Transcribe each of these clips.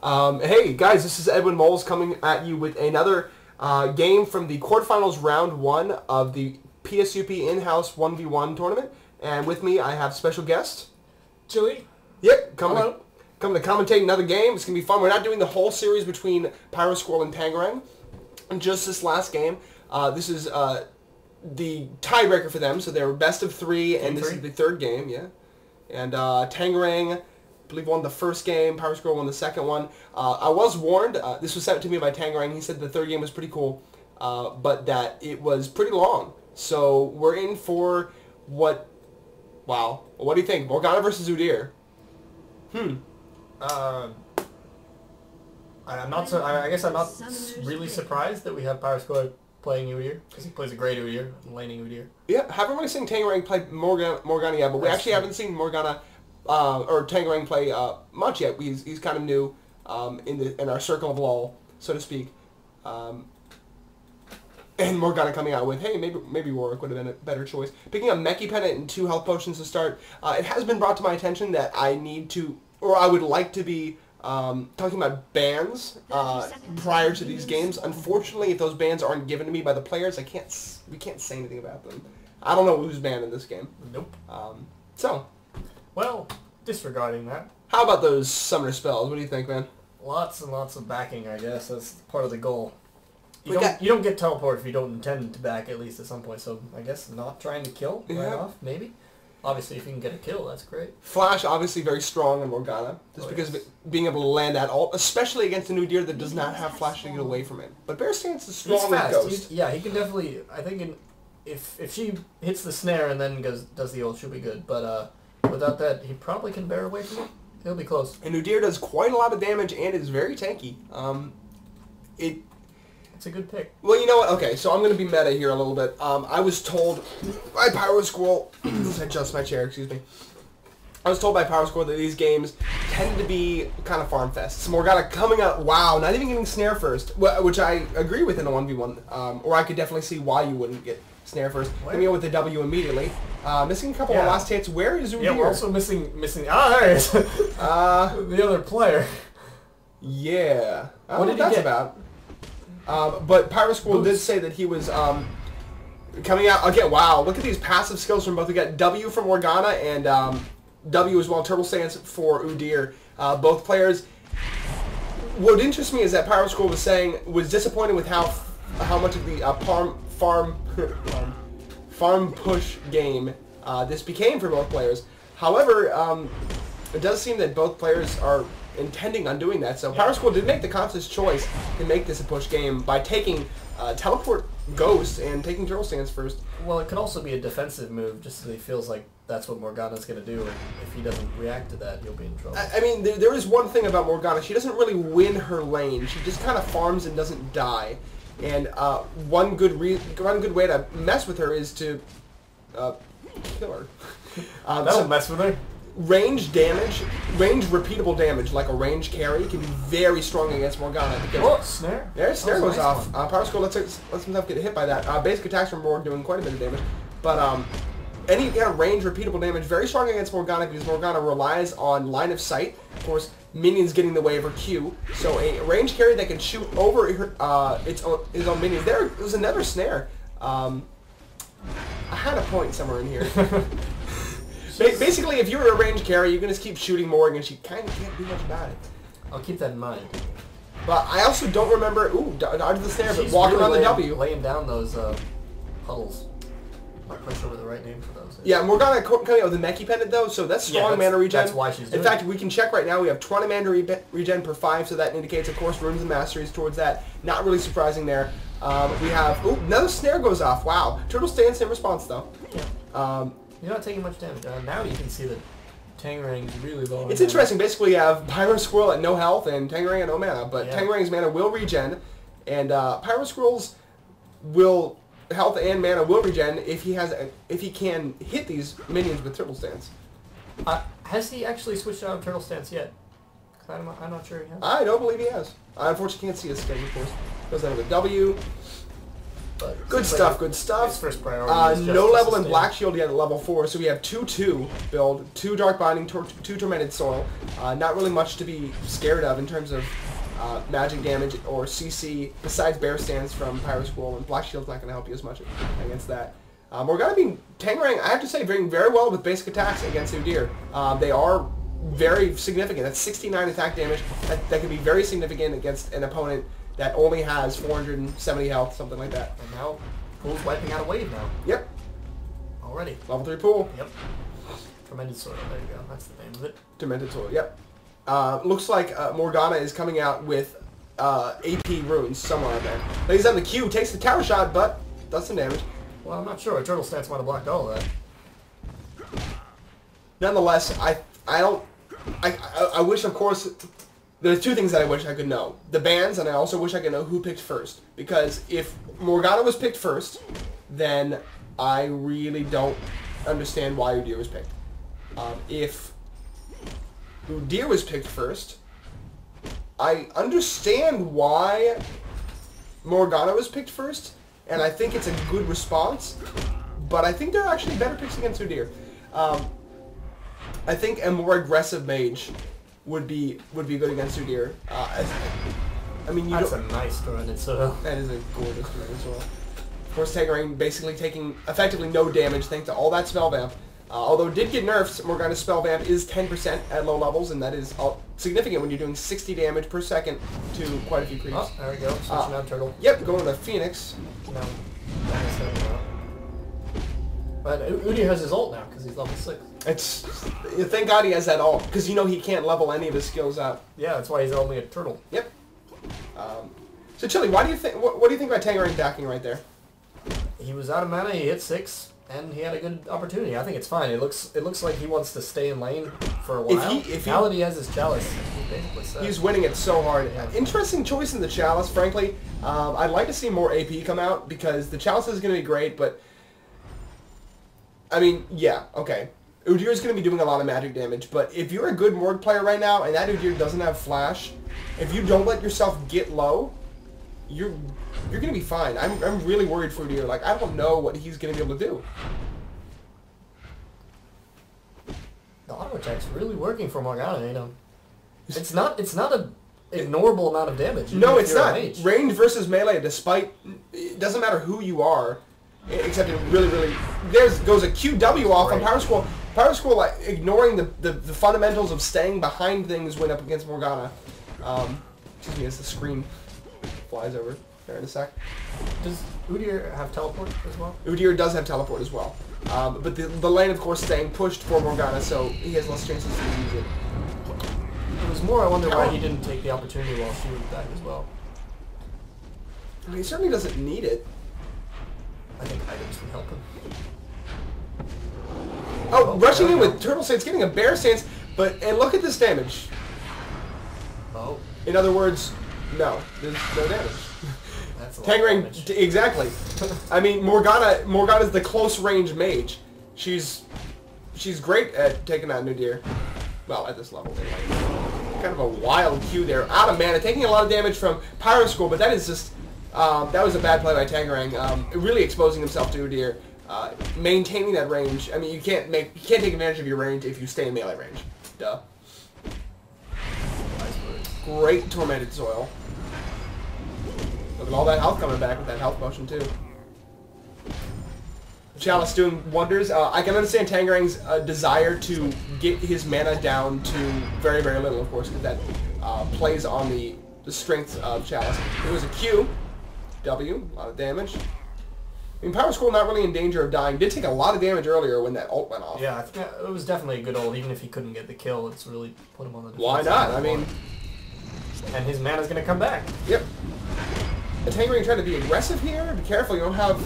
Hey guys, this is Edwin Moles coming at you with another game from the quarterfinals round 1 of the PSUP in-house 1v1 tournament. And with me I have special guest Chile. Yep, coming to commentate another game. It's going to be fun. We're not doing the whole series between Pyrosquirrel and Tangerang. Just this last game. This is the tiebreaker for them, so they were best of 3, and this is the third game, yeah. And Tangerang, I believe, won the first game. Pyrosquirrel won the second one. I was warned. This was sent to me by Tangerang. He said the third game was pretty cool, but that it was pretty long. So we're in for what? Wow. What do you think? Morgana versus Udyr. I'm not so. I guess I'm not really surprised that we have Pyrosquirrel playing Udyr, because he plays a great Udyr, laning Udyr. Yeah, haven't really seen Tangerang play Morgana yet, but we actually haven't seen Morgana or Tangerang play much yet. He's kind of new in our circle of law, so to speak. And Morgana coming out with, hey, maybe Warwick would have been a better choice. Picking up Meki Pennant and 2 health potions to start. It has been brought to my attention that I need to, or I would like to be talking about bans prior to these games. Unfortunately, if those bans aren't given to me by the players, we can't say anything about them. I don't know who's banned in this game. Nope. Well, disregarding that. How about those summoner spells? What do you think, man? Lots and lots of backing, I guess. That's part of the goal. You don't get teleport if you don't intend to back, at least at some point. So I guess not trying to kill right off, maybe. Obviously, if you can get a kill, that's great. Flash, obviously very strong in Morgana, just because of being able to land that ult, especially against an Udyr that does not have Flash to get away from it. But Bear Stance is strong with Ghost. He can definitely, I think, if she hits the snare and then does the ult, she'll be good. But without that, he probably can bear away from it. He'll be close. And Udyr does quite a lot of damage and is very tanky. It's a good pick. Well, you know what? Okay, so I'm going to be meta here a little bit. I was told by Pyrosquirrel... adjust my chair, excuse me. I was told by Pyrosquirrel that these games tend to be kind of farm fests. Morgana coming out, wow, not even getting snare first, which I agree with in a 1v1. Or I could definitely see why you wouldn't get snare first. Coming out with the W immediately. Missing a couple of last hits. Where is Udyr? Yeah, we're also missing... Ah, there he is. The other player. Yeah. I What don't did know what he that's get? about. But Pyrosquirrel did say that he was coming out again. Wow, look at these passive skills from both. We got W from Morgana and W as well. Turtle Stance for Udyr. Both players. What interests me is that Pyrosquirrel was disappointed with how much of the farm push game this became for both players. However, it does seem that both players are intending on doing that. So Pyrosquirrel did make the conscious choice to make this a push game by taking Teleport Ghost and taking Turtle Stance first. Well, it could also be a defensive move, just so he feels like that's what Morgana's going to do, and if he doesn't react to that, he'll be in trouble. I mean, there is one thing about Morgana. She doesn't really win her lane. She just kind of farms and doesn't die. And one good way to mess with her is to kill her. That'll mess with her. Range repeatable damage, like a range carry, can be very strong against Morgana. Oh, snare. There, snare goes off. Pyrosquirrel lets himself get hit by that. Basic attacks from Morg doing quite a bit of damage. But any kind of range repeatable damage, very strong against Morgana because Morgana relies on line of sight. Of course, minions getting in the way of her Q. So a range carry that can shoot over his own minions. There was another snare. I had a point somewhere in here. Basically, if you're a range carry, you can just keep shooting Morg, and she kind of can't do much about it. I'll keep that in mind. But I also don't remember... Ooh, dodge the snare, but walking really on the W. Laying down those puddles. I'm not quite sure what the right name for those is. Yeah, Morgana coming out with a Meki Pennant, though, so that's strong mana regen. That's why she's doing In fact, we can check right now. We have 20 mana regen per 5, so that indicates, of course, runes and masteries towards that. Not really surprising there. We have... Ooh, another snare goes off. Wow. Turtle Stance in response, though. Yeah. You're not taking much damage. Now you can see that Tangerang's really low. It's interesting. Basically, you have Pyrosquirrel at no health and Tangerang at no mana, but Tangerang's mana will regen, and Pyrosquirrel's health and mana will regen if he can hit these minions with Turtle Stance. Has he actually switched out of Turtle Stance yet? I'm not sure he has. I don't believe he has. I unfortunately can't see his schedule, of course. Goes down with a W. But good stuff, good stuff. His first priority is just no to level in sustain. Black Shield yet at level 4, so we have 2-2 build, 2 Dark Binding, 2 Tormented Soil. Not really much to be scared of in terms of magic damage or CC, besides Bear Stance from Pyrosquirrel, and Black Shield's not going to help you as much against that. Morgana being Tangerang, I have to say, doing very well with basic attacks against Udyr. They are very significant. That's 69 attack damage. That can be very significant against an opponent that only has 470 health, something like that. And now, Pool's wiping out a wave now. Yep. Already. Level 3 Pool. Yep. Tremendous Soil, there you go. That's the name of it. Demented Soil, yep. Looks like Morgana is coming out with AP runes somewhere in there. Lays down the Q, takes the tower shot, but does some damage. Well, I'm not sure. A Turtle Stance might have blocked all of that. Nonetheless, I wish, of course, there's 2 things that I wish I could know. The bans, and I also wish I could know who picked first. Because if Morgana was picked first, then I really don't understand why Udyr was picked. If Udyr was picked first, I understand why Morgana was picked first, and I think it's a good response, but I think there are actually better picks against Udyr. I think a more aggressive mage would be good against Udyr. I mean, That's a nice Tormented Soil. that is a gorgeous Tormented Soil. Of course, Tangerang basically taking effectively no damage thanks to all that spell vamp. Although it did get nerfed, Morgana's spell vamp is 10% at low levels, and that is significant when you're doing 60 damage per second to quite a few creeps. Oh, there we go. Switching out Turtle. Yep, going to Phoenix. No. But Udyr has his ult now because he's level 6. Thank God he has that ult, because you know he can't level any of his skills up. Yeah, that's why he's only a turtle. Yep. So Chile, why do you think? What do you think about Tangerang backing right there? He was out of mana. He hit 6. And he had a good opportunity. I think it's fine. It looks like he wants to stay in lane for a while. Now that he has his Chalice, he's winning it so hard. Yeah. Interesting choice in the Chalice, frankly. I'd like to see more AP come out, because the Chalice is going to be great, but... I mean, yeah, okay. Udyr is going to be doing a lot of magic damage, but if you're a good Morg player right now, and that Udyr doesn't have Flash, if you don't let yourself get low, you're going to be fine. I'm really worried for Udyr. Like, I don't know what he's going to be able to do. The auto attack's really working for Morgana, you know. It's not a ignorable amount of damage. No, it's not. Range versus melee, despite... It doesn't matter who you are, except it really... There goes a QW off on Pyrosquirrel. Pyrosquirrel, like, ignoring the fundamentals of staying behind things went up against Morgana. Excuse me, as the screen flies over there in a sec. Does Udyr have teleport as well? Udyr does have teleport as well. But the lane, of course, staying pushed for Morgana, so he has less chances to use it. It was more, I wonder why he didn't take the opportunity while she was back as well. I mean, he certainly doesn't need it. I think items would help him. Oh, rushing in with Turtle Stance, getting a Bear Stance, and look at this damage. Oh. In other words, no, there's no damage. That's a lot of Tangerang, damage. exactly. I mean, Morgana's the close range mage. She's great at taking out Udyr. Well, at this level, anyway. Kind of a wild Q there. Out of mana, taking a lot of damage from Pyrosquirrel, but that is just that was a bad play by Tangerang. Really exposing himself to Udyr, maintaining that range. I mean, you can't take advantage of your range if you stay in melee range. Duh. Great Tormented Soil. Look at all that health coming back with that health potion too. Chalice doing wonders. I can understand Tangerang's desire to get his mana down to very, very little, of course, because that plays on the strength of Chalice. It was a Q. W. A lot of damage. I mean, Pyrosquirrel not really in danger of dying. Did take a lot of damage earlier when that ult went off. Yeah, it was definitely a good ult. Even if he couldn't get the kill, it's really put him on the defense. Why not? I mean... And his mana's going to come back. Yep. Tangerang trying to be aggressive here. Be careful, you don't have...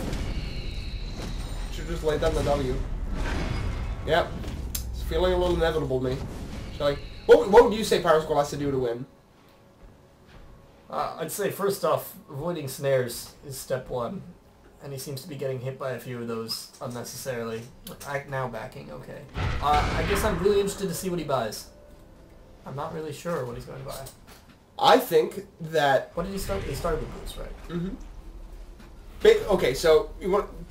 Should just lay down the W. Yep. It's feeling a little inevitable to me. Shall I... What would you say Pyrosquirrel has to do to win? I'd say first off, avoiding snares is step 1. And he seems to be getting hit by a few of those unnecessarily. Now backing, okay. I guess I'm really interested to see what he buys. I'm not really sure what he's going to buy. I think that... What did he start? He started with boots, right? Mm-hmm. Okay, so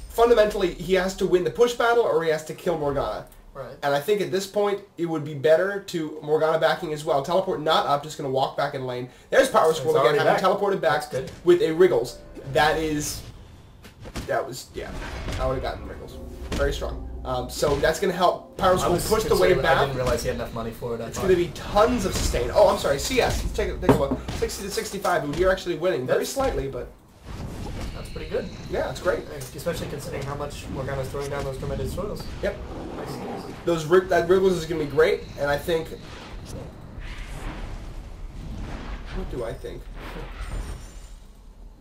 fundamentally, he has to win the push battle or he has to kill Morgana. Right. And I think at this point, it would be better to Morgana backing as well. Teleport not up, just going to walk back in lane. There's Pyrosquirrel again, having teleported back with a Wriggles. That was, yeah, I would have gotten Wriggles. Very strong. So that's going to help Pyrosquirrel push the wave back. I didn't realize he had enough money for it. It's going to be tons of sustain. Oh, I'm sorry, CS. Let's take a look. 60 to 65. You're actually winning. Very slightly, but... That's pretty good. Yeah, it's great. Especially considering how much Morgana's throwing down those tremendous soils. Yep. That Wriggles is going to be great, and I think... What do I think?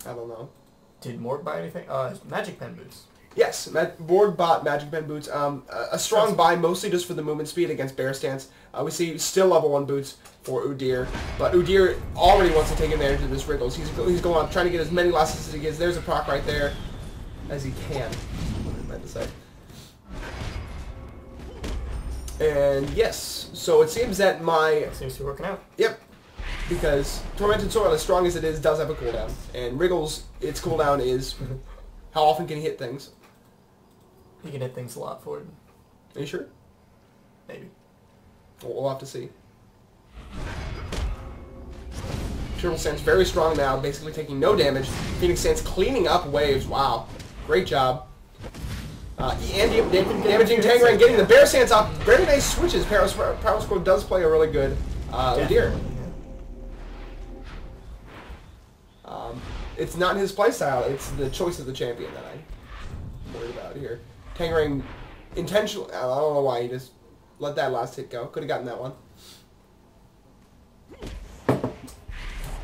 I don't know. Did Morg buy anything? Magic Pen boots. Yes, Morg bought Magic Pen boots. A strong buy, mostly just for the movement speed against Bear Stance. We see still level 1 boots for Udyr, but Udyr already wants to take advantage of this Wriggles. He's going on trying to get as many losses as he gets. There's a proc right there, as he can. What am I meant to say? And yes, so it seems that seems to be working out. Yep. Because Tormented Soil, as strong as it is, does have a cooldown. And Wriggles, its cooldown is... How often can he hit things? He can hit things a lot for it. Are you sure? Maybe. We'll have to see. Turtle Sands very strong now, basically taking no damage. Phoenix Sands cleaning up waves. Wow. Great job. And damaging Tangerang, getting the Bear Sands off. Very nice switches. Pyrosquirrel does play a really good Udyr. It's not his playstyle, it's the choice of the champion that I'm worried about here. Tangerang intentionally, I don't know why he just let that last hit go. Could have gotten that one.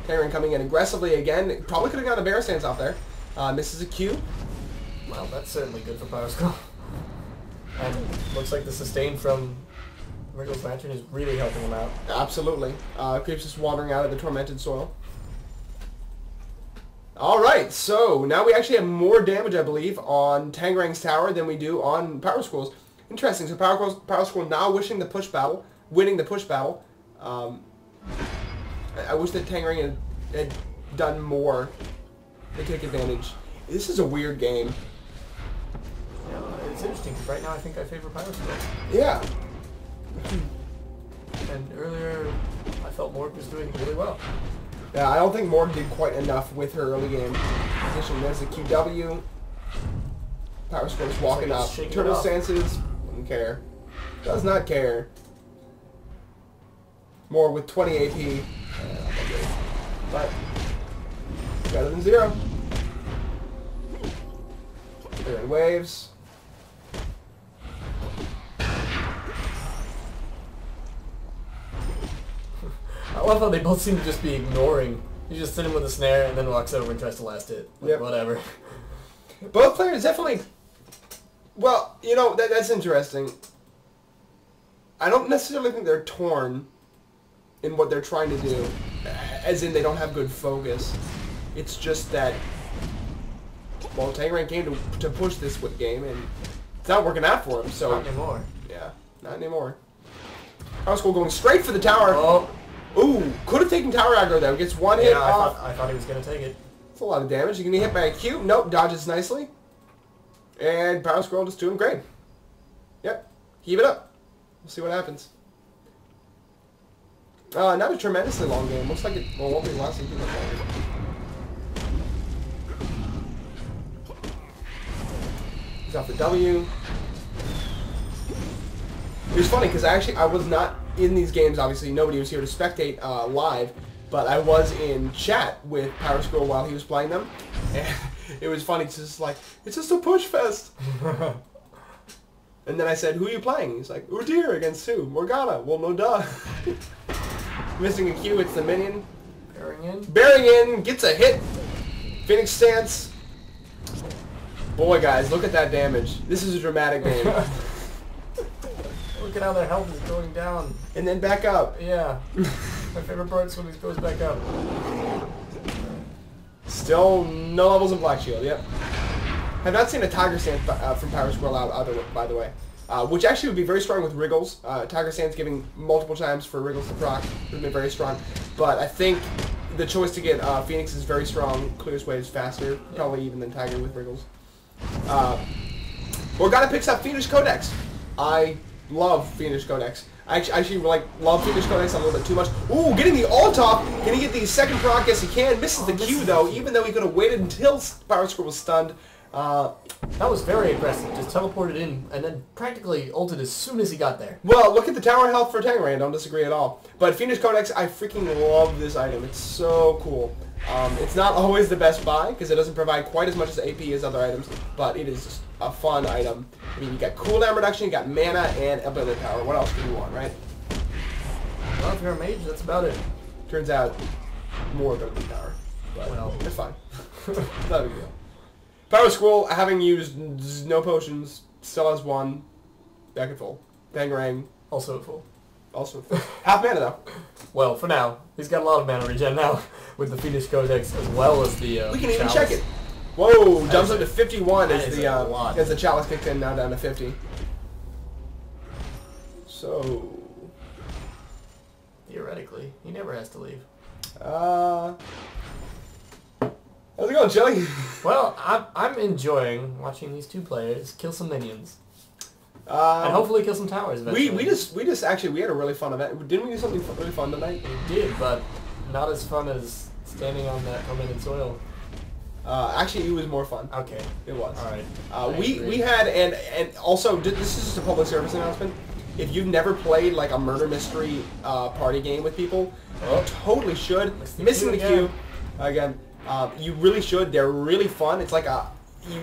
Tangerang coming in aggressively again. Probably could have gotten a Bear Stance off there. Misses a Q. Well, that's certainly good for Pyrosquirrel. And looks like the sustain from Wriggles Lantern is really helping him out. Absolutely. Creeps just wandering out of the Tormented Soil. Alright, so now we actually have more damage, I believe, on Tangerang's tower than we do on Pyrosquirrel's. Interesting, so Pyrosquirrel now winning the push battle. I wish that Tangerang had done more to take advantage. This is a weird game. Yeah, it's interesting, because right now I think I favor Pyrosquirrel. Yeah. And earlier, I felt Morg was doing really well. Yeah, I don't think Morg did quite enough with her early game position. There's a QW. Pyrosquirrel's walking up. Turtle Stances, doesn't care. Does not care. Morg with 20 AP. But better than 0. They're in waves. I love how they both seem to just be ignoring. He's just sitting with a snare and then walks over and tries to last hit. Like, whatever. Both players definitely... Well, you know, that's interesting. I don't necessarily think they're torn in what they're trying to do. As in, they don't have good focus. It's just that... Well, Tangerang came to push this game, and it's not working out for him, so... Not anymore. Yeah, not anymore. Pyrosquirrel going straight for the tower. Oh. Ooh, could have taken tower aggro though. Gets one hit off. I thought he was going to take it. That's a lot of damage. You can be hit by a Q. Nope, dodges nicely. And Pyrosquirrel just doing great. Yep, keep it up. We'll see what happens. Not a tremendously long game. Looks like it won't be lasting too much longer. He's off the W. It was funny because I was not in these games, obviously. Nobody was here to spectate live, but I was in chat with Pyrosquirrel while he was playing them. And it was funny, it's just like, it's just a push fest. And then I said, who are you playing? He's like, Udyr against who? Morgana. Well, no duh. Missing a Q, it's the minion. Bearing in, gets a hit. Phoenix Stance. Boy, guys, look at that damage. This is a dramatic game. Look at how their health is going down. And then back up. Yeah. My favorite part is when he goes back up. Still no levels in Black Shield, yep. Have not seen a Tiger Stance from Pyrosquirrel out, by the way. Which actually would be very strong with Wriggles. Tiger Stance giving multiple times for Wriggles to proc would have been very strong. But I think the choice to get Phoenix is very strong. Clears waves faster, probably even than Tiger with Wriggles. Morgana picks up Fiendish Codex. I love Fiendish Codex. I actually love Fiendish Codex a little bit too much. Ooh, getting the ult off. Can he get the second proc? Yes, he can. Misses the Q though, even though he could have waited until Pyrosquirrel was stunned. That was very aggressive. Just teleported in and then practically ulted as soon as he got there. Well, look at the tower health for Tangerang. I don't disagree at all. But Fiendish Codex, I freaking love this item. It's so cool. It's not always the best buy because it doesn't provide quite as much as AP as other items, but it is just a fun item. I mean, you got cooldown reduction, you got mana, and ability power. What else do you want, right? Well, if you're a mage, that's about it. Turns out, more ability power. But well, it's fine. Not a big deal. Pyrosquirrel, having used no potions, still has 1. Back at full. Tangerang. Also at full. Also at full. Half mana though. Well, for now. He's got a lot of mana regen now with the Fiendish Codex as well as the we can even chalice. check it. Whoa, jumps up to 51 as the chalice kicked in, now down to 50. So... Theoretically, he never has to leave. How's it going, Chili? Well, I'm enjoying watching these two players kill some minions. And hopefully kill some towers eventually. We just actually, we had a really fun event. Didn't we do something really fun tonight? We did, but not as fun as standing on that permanent soil. Actually, it was more fun. Okay. It was. Alright. We had, and also, this is just a public service announcement. If you've never played like a murder mystery party game with people, you totally should. Missing the queue. Again, you really should. They're really fun. It's like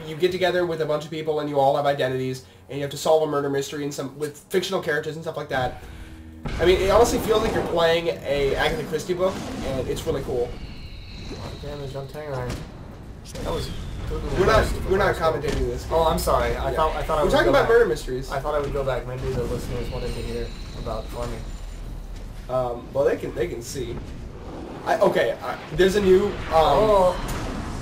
you get together with a bunch of people and you all have identities and you have to solve a murder mystery and with fictional characters and stuff like that. I mean, it honestly feels like you're playing a Agatha Christie book, and it's really cool. Damage on Tangerang. That was. We're not commentating this. Oh, I'm sorry. I thought I we're talking about murder mysteries. I thought I would go back. Maybe the listeners wanted to hear about farming. Well, they can see. There's a new.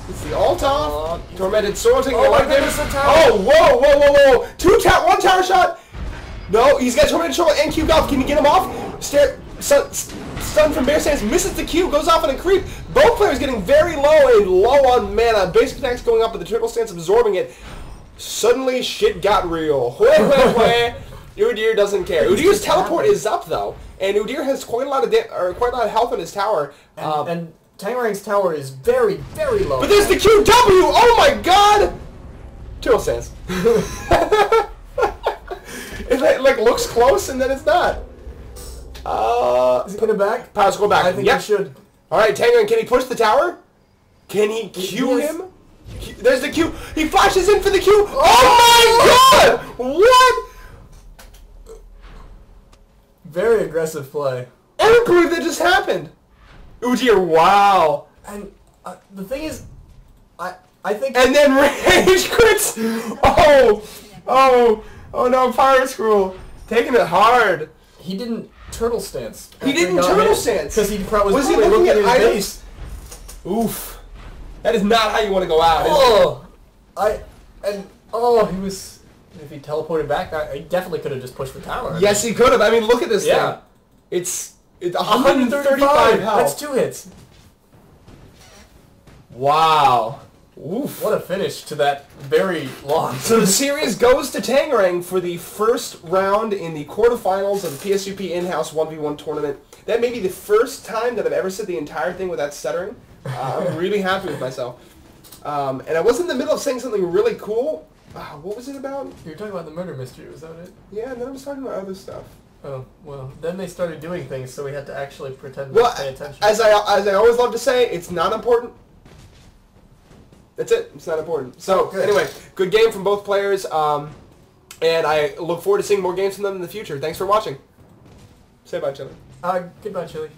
It's the alt off. Tormented sword taking a light damage. Oh, whoa! One tower shot. No, he's got tormented sword and Q golf. Can you get him off? Stun from Bear Stance, misses the Q, goes off on a creep. Both players getting very low and low on mana. Basic attacks going up, but the triple stance absorbing it. Suddenly, shit got real. Udyr doesn't care. Udyr's teleport is up though, and Udyr has quite a lot of health in his tower. And Tangerang's tower is very, very low. But there's the QW! Oh my god! Triple stance. It like looks close and then it's not. Is he gonna back? Pyrosquirrel back. I think he should. Alright, Tangerang, can he push the tower? Can he Q him? There's the Q. He flashes in for the Q. Oh my god! What? Very aggressive play. I don't believe that just happened. Udyr, wow. And the thing is, I think... And then rage crits! Oh no, Pyrosquirrel. Taking it hard. He didn't turtle stance. He didn't turtle stance. Because he was he probably looking at his items? base. Oof. That is not how you want to go out, he was... If he teleported back, he definitely could have just pushed the tower. Yes, he could have. I mean, look at this thing. It's 135 health. That's 2 hits. Wow. Oof. What a finish to that very long. So the series goes to Tangerang for the first round in the quarterfinals of the PSUP in-house 1v1 tournament. That may be the first time that I've ever said the entire thing without stuttering. I'm really happy with myself. And I was in the middle of saying something really cool. What was it about? You were talking about the murder mystery, was that it? Yeah, and then I was talking about other stuff. Oh, well, then they started doing things, so we had to actually pretend to pay attention. As I always love to say, it's not important. That's it. It's not important. So, anyway, good game from both players, and I look forward to seeing more games from them in the future. Thanks for watching. Say bye, Chili. Goodbye, Chili.